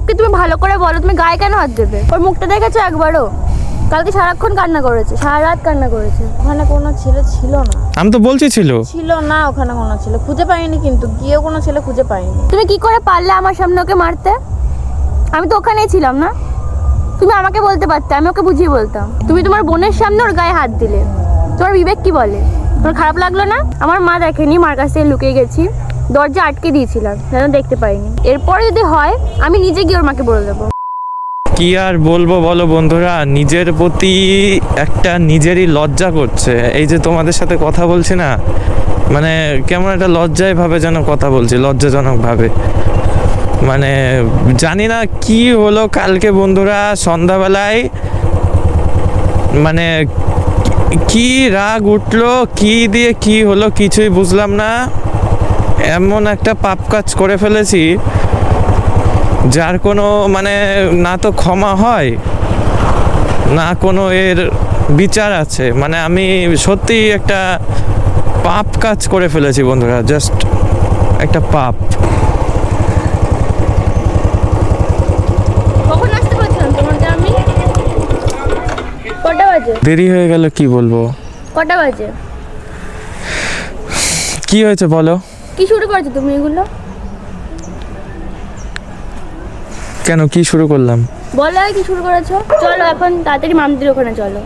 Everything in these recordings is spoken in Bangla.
ওকে তুমি ভালো করে বলো, তুমি গায়ে কেন হাত দেবে? ওর মুখটা দেখেছো একবারও? কালকে সারাক্ষণ কান্না করেছে, সারা রাত কান্না করেছে। ওখানে কোনো ছেলে ছিল না। আমি তো বলছি ছিল না, ওখানে কোনো ছেলে খুঁজে পাইনি, কিন্তু গিয়েও কোনো ছেলে খুঁজে পাইনি। তুমি কি করে পারলে আমার সামনে ওকে মারতে? আমি তো ওখানেই ছিলাম না। তুমি আমাকে বলতে পারতে, আমি ওকে বুঝিয়ে বলতাম। তুমি তোমার বোনের সামনে ওর গায়ে হাত দিলে, তোমার বিবেক কি বলে? তোমার খারাপ লাগলো না? আমার মা দেখেনি, মার কাছ থেকে লুকিয়ে গেছি, দরজা আটকে দিয়েছিলাম যেন দেখতে পাইনি। এরপরে যদি হয় আমি নিজে গিয়ে ওর মাকে বলে দেবো। কি আর বলবো বলো বন্ধুরা, নিজের প্রতি একটা নিজেরই লজ্জা করছে। এই যে তোমাদের সাথে কথা বলছি না, মানে কেমন একটা লজ্জায় ভাবে যেন কথা বলছি, লজ্জাজনক ভাবে। মানে জানি না কি হলো কালকে বন্ধুরা সন্ধ্যাবেলায়, মানে কি রাগ উঠলো, কি দিয়ে কি হলো কিছুই বুঝলাম না। এমন একটা পাপ কাজ করে ফেলেছি যার কোনো মানে না তো ক্ষমা হয় না কোনো এর বিচার আছে। মানে আমি সত্যি একটা পাপ কাজ করে ফেলেছি বন্ধুরা, জাস্ট একটা পাপ। কখন আসতে বলছিলাম তোমাকে আমি? কটা বাজে? দেরি হয়ে গেল, কি বলবো। কটা বাজে? কি হয়েছে বলো? কি শুরু করেছো তুমি এগুলো? কেন কি শুরু করলাম? বলো কি শুরু করেছো? চলো এখন তাড়াতাড়ি মামদির ওখানে চলো।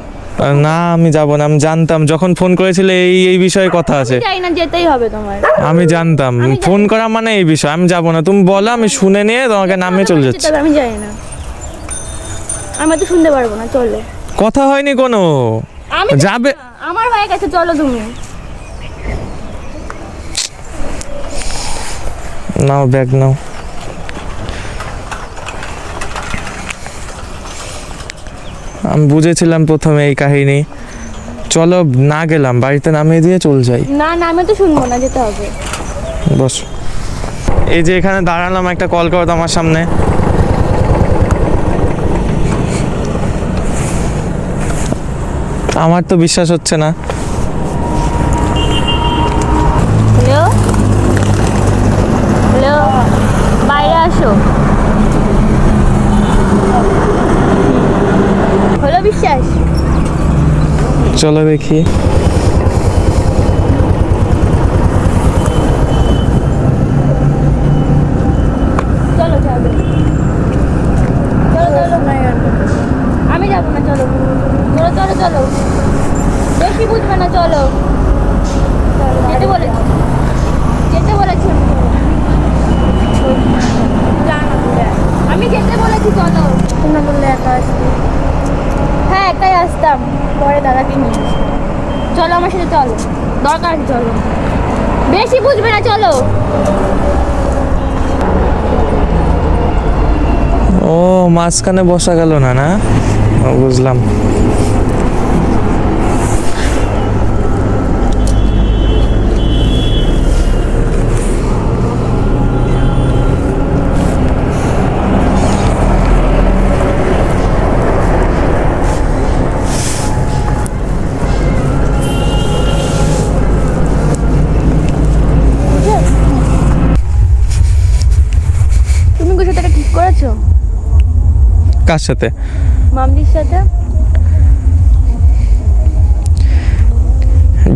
না আমি যাব না, আমি জানতাম যখন ফোন করেছিলে এই এই বিষয়ে কথা আছে। যাই না, যেতেই হবে তোমার। আমি জানতাম ফোন করা মানে এই বিষয়। আমি যাব না, তুমি বলো, আমি শুনে নিয়ে তোমাকে নামিয়ে চলে যাচ্ছি। আমি যাই না, আমি তো শুনতে পারবো না। চলো। কথা হয়নি কোনো। আমি যাবে, আমার হয়ে গেছে, চলো তুমি। নাও ব্যাগ নাও। আমি বুঝেছিলাম প্রথমে এই কাহিনী। চলো, না গেলাম বাড়িতে নামিয়ে দিয়ে চলে যাই। না না, আমি তো শুনবো না, যেতে হবে। বস, এই যে এখানে দাঁড়ালাম, একটা কল করো তো আমার সামনে। আমার তো বিশ্বাস হচ্ছে না। হ্যালো হ্যালো, বাইরে আসো। হলো বিশ্বাস? চলো দেখি। চলো যাবে, চলো চলো। আমি যাবো না, চলো চলো চলো চলো। বেশি বুঝবে না, চলো। যেতে বলেছি, যেতে বলেছি আমি যেতে বলেছি, চলো। তোমরা বললে একা আসবে। হ্যাঁ একাই আসতাম, পরে দাদাকে নিয়ে আসতাম। চলো আমার সাথে, চলো, দরকার আছে, চলো। বেশি বুঝবে না, চলো। ও মাঝখানে বসা গেল না, না বুঝলাম। তুমি কিছু একটা ঠিক করেছো? কার সাথে? মামদির সাথে।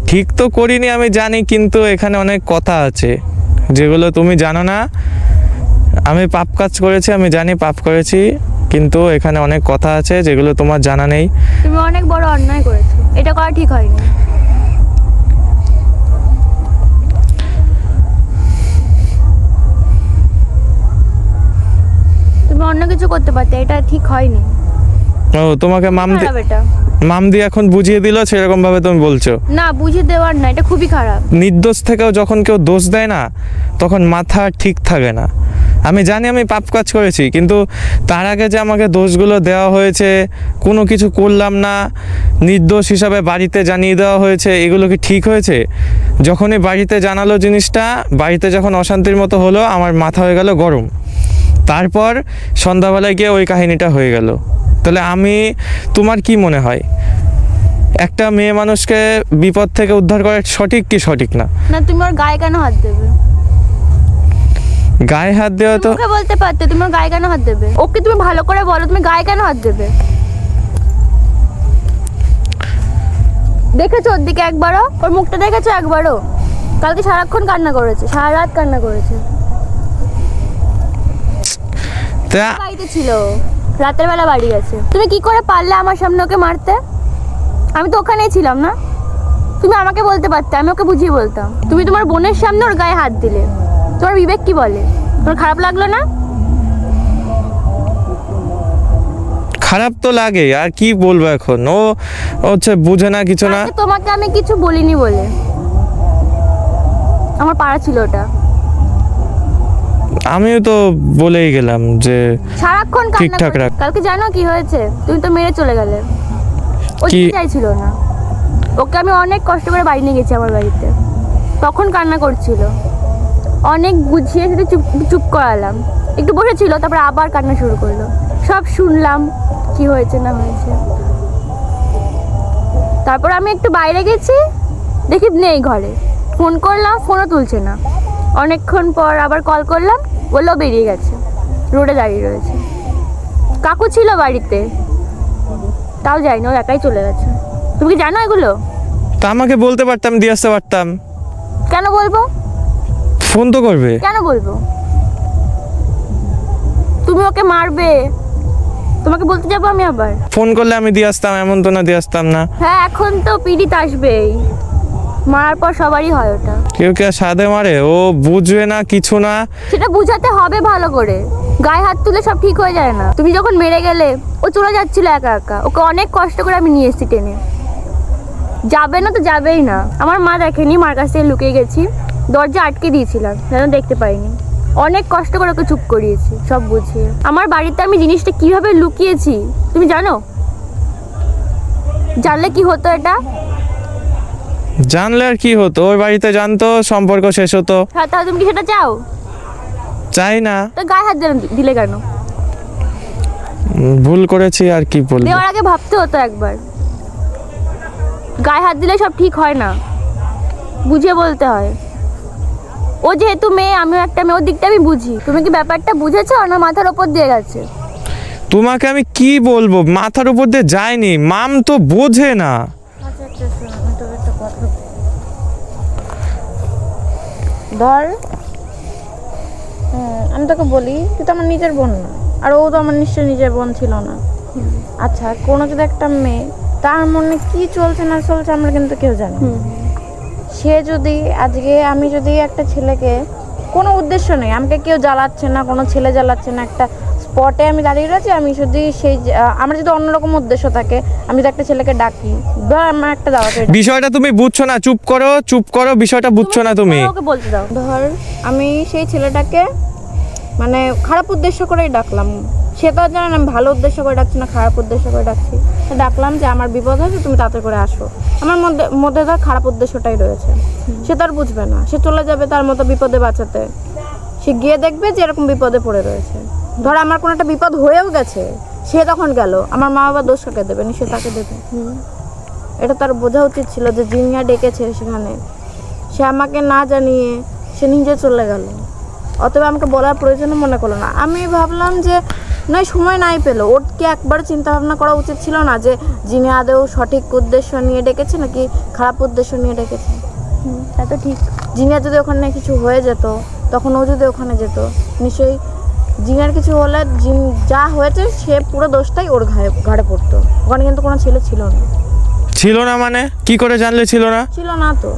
ঠিক তো করিনি আমি জানি, কিন্তু এখানে অনেক কথা আছে যেগুলো তুমি জানো না। আমি পাপ কাজ করেছি, আমি জানি পাপ করেছি, কিন্তু এখানে অনেক কথা আছে যেগুলো তোমার জানা নেই। তুমি অনেক বড় অন্যায় করেছো, এটা করা ঠিক হয়নি। তুমি অন্য কিছু করতে পারতে, এটা ঠিক হয়নি। ও তোমাকে মামদি, খারাপ এটা। মামদি এখন বুঝিয়ে দিল সেরকম ভাবে তুমি বলছো? না, বুঝিয়ে দেওয়ার না, এটা খুবই খারাপ। নির্দোষ থেকেও যখন কেউ দোষ দেয় না, তখন মাথা ঠিক থাকে না। আমি জানি আমি পাপ কাজ করেছি, কিন্তু তার আগে যে আমাকে দোষগুলো দেওয়া হয়েছে, কোনো কিছু করলাম না, নির্দোষ হিসাবে বাড়িতে জানিয়ে দেওয়া হয়েছে, এগুলো কি ঠিক হয়েছে? যখনই বাড়িতে জানালো জিনিসটা, বাড়িতে যখন অশান্তির মতো হলো, আমার মাথা হয়ে গেল গরম। তারপর সন্ধ্যাবেলায় গিয়ে ওই কাহিনীটা হয়ে গেল। তাহলে আমি, তোমার কি মনে হয় একটা মেয়ে মানুষকে বিপদ থেকে উদ্ধার করা সঠিক কি সঠিক না? না, তুমি ওর গায়ে কেন হাত দেবে? গায়ে হাত দেওয়া তো ওকে বলতে পারতে তুমি ওর গায়ে কেন হাত দেবে? ওকে তুমি ভালো করে বলো তুমি গায়ে কেন হাত দেবে? দেখেছো ওর দিকে একবারও? ওর মুখটা দেখেছো একবারও? কালকে সারাক্ষণ কান্না করেছে, সারা রাত কান্না করেছে। তা বাড়িতে ছিল, রাতের বেলা বাড়ি গেছে। তুমি কি করে পারলে আমার সামনে ওকে মারতে? আমি তো ওখানেই ছিলাম না। তুমি আমাকে বলতে পারতে, আমি ওকে বুঝিয়ে বলতাম। তুমি তোমার বোনের সামনে ওর গায়ে হাত দিলে, তোমার বিবেক কি বলে? তোমার খারাপ লাগলো না? খারাপ তো লাগে, আর কি বলবো এখন। ও হচ্ছে বুঝে না কিছু না। আজকে তোমাকে আমি কিছু বলিনি বলে, আমার পাড়া ছিল ওটা। আমিও তো বলেই গেলাম যে সারাক্ষণ কান্না ঠিকঠাক করে। রাখ। কালকে জানো কি হয়েছে? তুমি তো মেরে চলে গেলে। ও কি? যেতে চাইছিল না। ওকে আমি অনেক কষ্ট করে বাড়ি নিয়ে গেছি আমার বাড়িতে, তখন কান্না করছিল। অনেক বুঝিয়ে সেটা চুপ চুপ করালাম, একটু বসেছিল, তারপর আবার কান্না শুরু করলো। সব শুনলাম কি হয়েছে না হয়েছে। তারপর আমি একটু বাইরে গেছি, দেখি নেই ঘরে। ফোন করলাম, ফোনও তুলছে না। অনেকক্ষণ পর আবার কল করলাম, বললো বেরিয়ে গেছে, রোডে দাঁড়িয়ে রয়েছে। কাকু ছিল বাড়িতে, তাও যায়নি, ও একাই চলে গেছে। তুমি কি জানো এগুলো? তা আমাকে বলতে পারতাম, দিয়ে আসতে পারতাম। কেন বলবো? ফোন তো করবে। কেন বলবো? তুমি ওকে মারবে, তোমাকে বলতে যাবো আমি আবার? ফোন করলে আমি দিয়ে আসতাম, এমন তো না দিয়ে আসতাম না। হ্যাঁ, এখন তো পীড়িত আসবেই, মারার পর সবারই হয় ওটা। কেউ কে সাধে মারে, ও বুঝবে না কিছু না। সেটা বুঝাতে হবে ভালো করে। গায়ে হাত তুলে সব ঠিক হয়ে যায় না। তুমি যখন মেরে গেলে ও চলে যাচ্ছিল একা একা, ওকে অনেক কষ্ট করে আমি নিয়ে এসেছি টেনে। যাবে না তো যাবেই না। আমার মা দেখেনি, মার কাছ থেকে লুকিয়ে গেছি, দরজা আটকে দিয়েছিলাম যেন দেখতে পাইনি। অনেক কষ্ট করে ওকে চুপ করিয়েছি সব বুঝিয়ে। আমার বাড়িতে আমি জিনিসটা কিভাবে লুকিয়েছি তুমি জানো? জানলে কি হতো এটা? জানলে আর কি হতো, ওই বাড়িতে জানতো, সম্পর্ক শেষ হতো। হ্যাঁ, তাহলে তুমি কি সেটা চাও? চাই না। তো গায়ে হাত দিলে কেন? ভুল করেছি, আর কি বলবো। দেওয়ার আগে ভাবতে হতো একবার। গায়ে হাত দিলে সব ঠিক হয় না, বুঝিয়ে বলতে হয়। ও যেহেতু মেয়ে, আমিও একটা মেয়ে, ওর দিকটা আমি বুঝি। তুমি কি ব্যাপারটা বুঝেছো না মাথার ওপর দিয়ে গেছে? তোমাকে আমি কি বলবো, মাথার উপর দিয়ে যায়নি, মাম তো বোঝে না। আচ্ছা আচ্ছা শোন, আমি তোকে একটা কথা ধর। আমি তোকে বলি, তুই তো আমার নিজের বোন না, আর ও তো আমার নিশ্চয়ই নিজের বোন ছিল না। আচ্ছা, কোনো যদি একটা মেয়ে, তার মনে কি চলছে না চলছে আমরা কিন্তু কেউ জানি না। সে যদি আজকে, আমি যদি একটা ছেলেকে, কোনো উদ্দেশ্য নেই, আমাকে কেউ জ্বালাচ্ছে না, কোনো ছেলে জ্বালাচ্ছে না, একটা স্পটে আমি দাঁড়িয়ে রয়েছি, আমি যদি সেই আমার যদি অন্যরকম উদ্দেশ্য থাকে, আমি যদি একটা ছেলেকে ডাকি, ধর আমার একটা দাওয়াতে, বিষয়টা তুমি বুঝছো না, চুপ করো চুপ করো, বিষয়টা বুঝছো না তুমি। ওকে বলতে দাও। ধর আমি সেই ছেলেটাকে মানে খারাপ উদ্দেশ্য করেই ডাকলাম, সে তো আর জানে না আমি ভালো উদ্দেশ্য করে ডাকছি না খারাপ উদ্দেশ্য করে ডাকছি। তো ডাকলাম যে আমার বিপদ হয়েছে, তুমি তাড়াতাড়ি করে আসো। আমার মধ্যে মধ্যে তার খারাপ উদ্দেশ্যটাই রয়েছে, সে তার বুঝবে না, সে চলে যাবে তার মতো বিপদে বাঁচাতে। সে গিয়ে দেখবে যে এরকম বিপদে পড়ে রয়েছে। ধর আমার কোনো একটা বিপদ হয়েও গেছে, সে তখন গেল, আমার মা বাবা দোষ কাকে দেবে? নিশ্চয়ই তাকে দেবে। এটা তার বোঝা উচিত ছিল যে জিনিয়া ডেকেছে সেখানে, সে আমাকে না জানিয়ে সে নিজে চলে গেল, অতএব আমাকে বলার প্রয়োজনও মনে করলো না। আমি ভাবলাম যে নয়, সময় নাই পেলো, ওর কি একবার চিন্তা ভাবনা করা উচিত ছিল না যে যিনি আদৌ সঠিক উদ্দেশ্য নিয়ে ডেকেছে নাকি খারাপ উদ্দেশ্য নিয়ে ডেকেছে? তা তো ঠিক। জিনিয়ার যদি ওখানে কিছু হয়ে যেত, তখন ও যদি ওখানে যেত, নিশ্চয়ই জিনিয়ার কিছু হলে যা হয়েছে সে পুরো দোষটাই ওর ঘাড়ে পড়তো। ওখানে কিন্তু কোনো ছেলে ছিল না। ছিল না মানে কি করে জানলে ছিল না? ছিল না তো,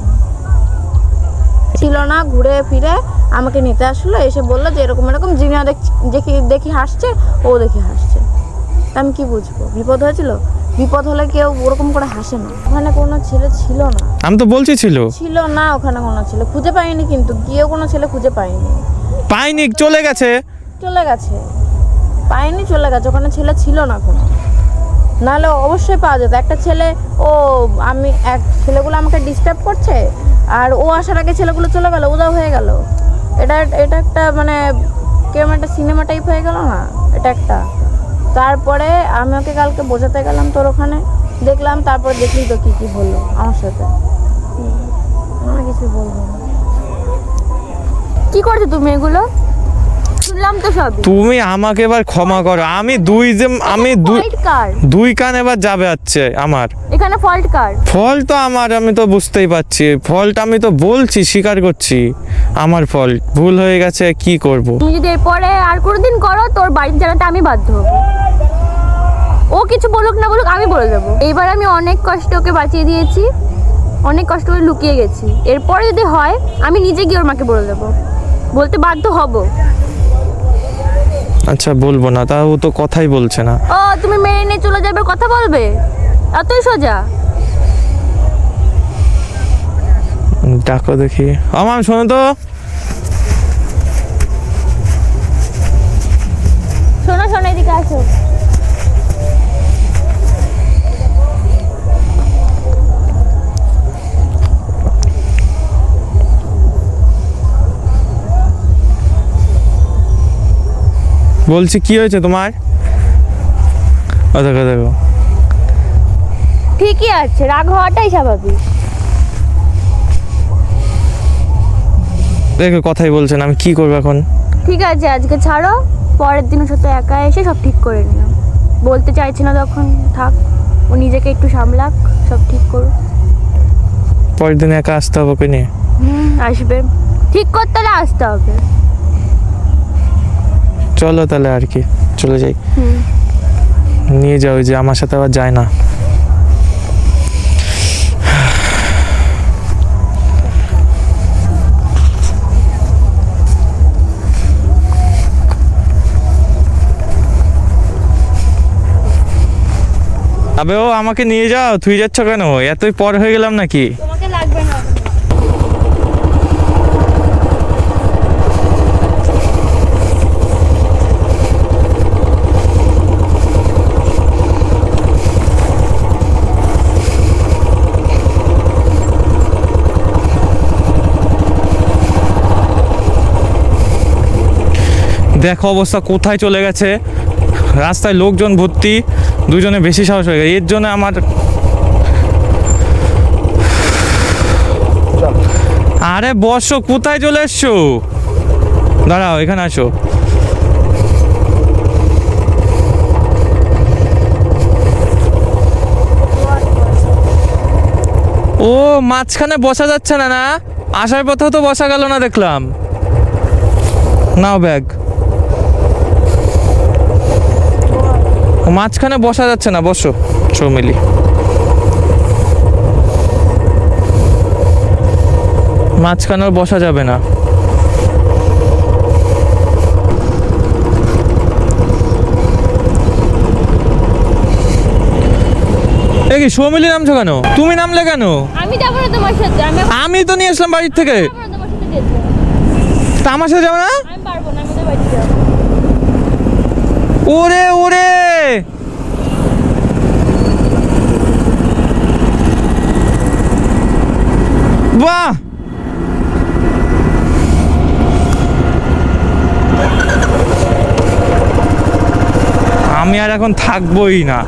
ছিল না। ঘুরে ফিরে আমাকে নিতে আসলো, এসে বললো যে এরকম এরকম জিনিয়া দেখি হাসছে, ও দেখি হাসছে। তা আমি কি বুঝবো? বিপদ হয়েছিল, বিপদ হলে কেউ ওরকম করে হাসে না। ওখানে কোনো ছেলে ছিল না। আমি তো বলছি ছিল না, ওখানে কোনো ছেলে খুঁজে পাইনি, কিন্তু গিয়েও কোনো ছেলে খুঁজে পাইনি। পাইনি, চলে গেছে। পাইনি, চলে গেছে। ওখানে ছেলে ছিল না কোনো, নাহলে অবশ্যই পাওয়া যেত। একটা ছেলে, ছেলেগুলো আমাকে ডিস্টার্ব করছে, আর ও আসার আগে ছেলেগুলো চলে গেল, উদাও হয়ে গেল। এটা একটা মানে কেমন একটা সিনেমা টাইপ হয়ে গেল না এটা একটা। তারপরে আমি ওকে কালকে বোঝাতে গেলাম তোর ওখানে, দেখলাম, তারপর দেখলি তো কি হলো আমার সাথে। আমি কিছু বলবো না। কি করছো তুমি এগুলো? শুনলাম তো সব। তুমি আমাকে এবার ক্ষমা করো, আমি ফল্ট কার? দুই কান এবার যাবে আছে আমার। এখানে ফল্ট কার? ফল্ট তো আমার, আমি তো বুঝতেই পারছি ফল্ট, আমি তো বলছি স্বীকার করছি আমার ফল্ট, ভুল হয়ে গেছে, কি করব। তুমি যদি এরপরে আর কোনোদিন করো তোর বাড়িতে জানাতে আমি বাধ্য হব। ও কিছু বলুক না বলুক আমি বলে দেবো। এইবার আমি অনেক কষ্ট ওকে বাঁচিয়ে দিয়েছি, অনেক কষ্ট করে লুকিয়ে গেছি। এরপরে যদি হয় আমি নিজে গিয়ে ওর মাকে বলে দেবো, বলতে বাধ্য হব। আচ্ছা বলবো না, তা ও তো কথাই বলছে না। ও তুমি মেনে নিয়ে চলে যাবে, কথা বলবে? এতই সোজা? ডাকো দেখি। আমার শোনো তো, শোনো শোনো, এদিকে আসো। বলছি কি হয়েছে তোমার? দেখো দেখো, ঠিকই আছে, রাগ হওয়াটাই স্বাভাবিক। দেখো কথাই বলছেন, আমি কি করবো এখন? ঠিক আছে আজকে ছাড়ো, পরের দিন ওর সাথে একা এসে সব ঠিক করে নিও। বলতে চাইছি না তখন, থাক, ও নিজেকে একটু সামলাক, সব ঠিক করুক। পরের দিন একা আসতে হবে ওকে নিয়ে? আসবে, ঠিক করতে হলে আসতে হবে। চলো তাহলে আর কি, চলে যাই। নিয়ে যাও, ওই যে আমার সাথে আবার যায় না। আবে ও আমাকে নিয়ে যাও, তুই যাচ্ছ কেন? এতই পর হয়ে গেলাম নাকি? তোমাকে লাগবে না। দেখো অবস্থা কোথায় চলে গেছে, রাস্তায় লোকজন ভর্তি, দুজনে বেশি সাহস হয়ে গেছে। এর জন্য আমার, আরে বসো, কোথায় চলে এসছো? দাঁড়াও, এখানে আসো। ও মাঝখানে বসা যাচ্ছে না? না আসার পথেও তো বসা গেল না দেখলাম। নাও ব্যাগ। মাঝখানে বসা যাচ্ছে না, বসো সৌমিলি। মাঝখানে বসা যাবে না। এ কি সৌমিলি নামছো কেন? তুমি নামলে কেন? আমি যাবো না তোমার সাথে, আমি তো নিয়ে আসলাম বাড়ির থেকে। যাবো না তোমার সাথে যেতে। তা আমার সাথে যাবে না? আমি পারবো না, আমি ওদের বাড়িতে যাবো। ওরে ওরে, বাহ, আমি আর এখন থাকবোই না।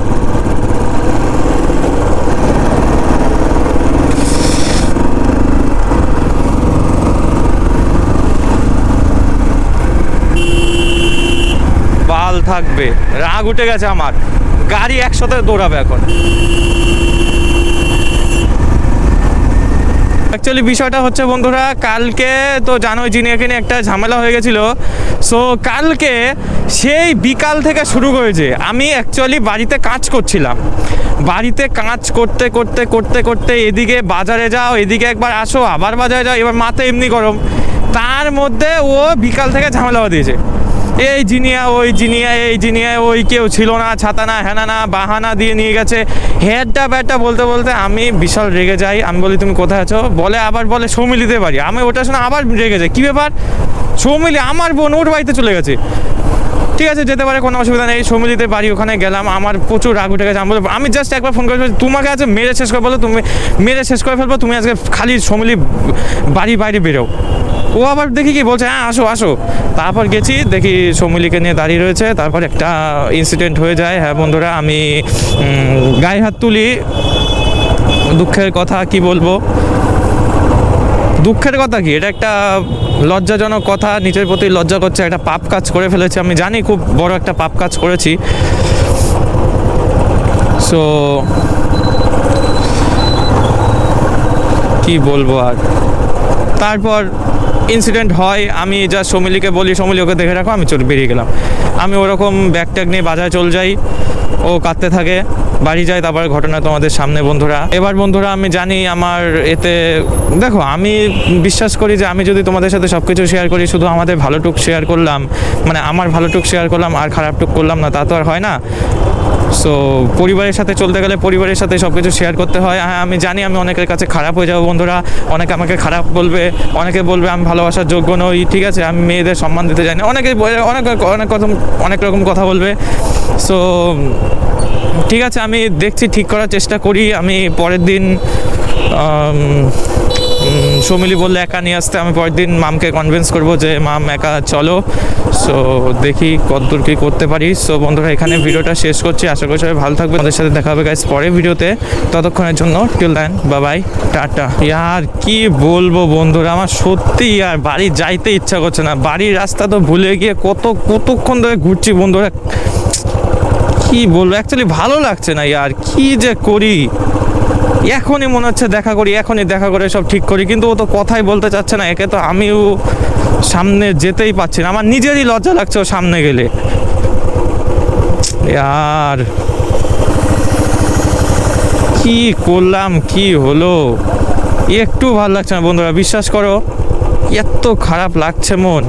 বাল থাকবে, রাগ উঠে গেছে আমার, গাড়ি একসাথে দৌড়াবে এখন। অ্যাকচুয়ালি বিষয়টা হচ্ছে বন্ধুরা, কালকে তো জানোই জিনিয়াকে নিয়ে একটা ঝামেলা হয়ে গেছিলো। সো কালকে সেই বিকাল থেকে শুরু হয়েছে। আমি অ্যাকচুয়ালি বাড়িতে কাজ করছিলাম, বাড়িতে কাজ করতে করতে করতে করতে এদিকে বাজারে যাও, এদিকে একবার আসো, আবার বাজারে যাও, এবার মাথা এমনি গরম। তার মধ্যে ও বিকাল থেকে ঝামেলা দিয়েছে। এই জিনিয়া ওই জিনিয়া, এই জিনিয়া ওই, কেউ ছিল না, ছাতা না, হ্যানা না, বাহানা দিয়ে নিয়ে গেছে, হেডটা ব্যাটটা বলতে বলতে আমি বিশাল রেগে যাই। আমি বলি তুমি কোথায় আছো? বলে আবার বলে সৌমিলিতে বাড়ি। আমি ওটা শুনে আবার রেগে যাই, কী ব্যাপার? সৌমিলি আমার বোন, ওর বাড়িতে চলে গেছে। ঠিক আছে যেতে পারে, কোনো অসুবিধা নেই। সৌমিলিতে বাড়ি, ওখানে গেলাম, আমার প্রচুর রাগ উঠে গেছে। আমি জাস্ট একবার ফোন করে তোমাকে আজকে মেরে শেষ করে বলো, তুমি মেরে শেষ করে ফেলবো, তুমি আজকে খালি সৌমিলি বাড়ি বাইরে বেরো। ও আবার দেখি কি বলছে, হ্যাঁ আসো আসো। তারপর গেছি, দেখি সৌমিলিকে নিয়ে দাঁড়িয়ে রয়েছে। তারপর একটা ইনসিডেন্ট হয়ে যায়। হ্যাঁ বন্ধুরা, আমি গায়ে হাত তুলি, দুঃখের কথা কি বলবো, দুঃখের কথা কি, এটা একটা লজ্জাজনক কথা, নিজের প্রতি লজ্জা করছে, একটা পাপ কাজ করে ফেলেছি। আমি জানি খুব বড় একটা পাপ কাজ করেছি। সো কি বলবো আর। তারপর ইনসিডেন্ট হয়, আমি যা সমিলিকে বলি, সমিলি ওকে দেখে রাখো, আমি বেরিয়ে গেলাম। আমি ওরকম ব্যাগ ট্যাগ নিয়ে বাজারে চলে যাই, ও কাঁদতে থাকে, বাড়ি যায়। তারপর ঘটনা তোমাদের সামনে বন্ধুরা। এবার বন্ধুরা আমি জানি আমার এতে, দেখো আমি বিশ্বাস করি যে আমি যদি তোমাদের সাথে সব কিছু শেয়ার করি, শুধু আমাদের ভালোটুক শেয়ার করলাম, মানে আমার ভালোটুক শেয়ার করলাম আর খারাপটুক করলাম না, তা তো আর হয় না। সো পরিবারের সাথে চলতে গেলে পরিবারের সাথে সব কিছু শেয়ার করতে হয়। হ্যাঁ আমি জানি আমি অনেকের কাছে খারাপ হয়ে যাবো বন্ধুরা, অনেকে আমাকে খারাপ বলবে, অনেকে বলবে আমি ভালোবাসার যোগ্য নই, ঠিক আছে, আমি মেয়েদের সম্মান দিতে জানি, অনেকে অনেক রকম কথা বলবে। সো ঠিক আছে, আমি দেখছি, ঠিক করার চেষ্টা করি। আমি পরের দিন সমিলি বললে একা নিয়ে আসতে, আমি পরের দিন মামকে কনভিন্স করবো যে মাম একা চলো। সো দেখি কতদূর কী করতে পারি। সো বন্ধুরা এখানে ভিডিওটা শেষ করছি, আশা করি সবাই ভালো থাকবে। আমাদের সাথে দেখা হবে গাইস পরের ভিডিওতে, ততক্ষণের জন্য টিল দেন বাই, টাটা। ইয়ার কি বলবো বন্ধুরা, আমার সত্যি আর বাড়ি যাইতে ইচ্ছা করছে না। বাড়ির রাস্তা তো ভুলে গিয়ে কতক্ষণ ধরে ঘুরছি বন্ধুরা, কি বলবো, অ্যাকচুয়ালি ভালো লাগছে না ইয়ার, কি যে করি। এখনই মনে হচ্ছে দেখা করি, এখনই দেখা করে সব ঠিক করি, কিন্তু ও তো কথাই বলতে চাচ্ছে না। একে তো আমিও সামনে যেতেই পারছি না, আমার নিজেরই লজ্জা লাগছে ও সামনে গেলে। আর কি করলাম, কি হলো, একটু ভালো লাগছে না বন্ধুরা, বিশ্বাস করো, এত খারাপ লাগছে মন।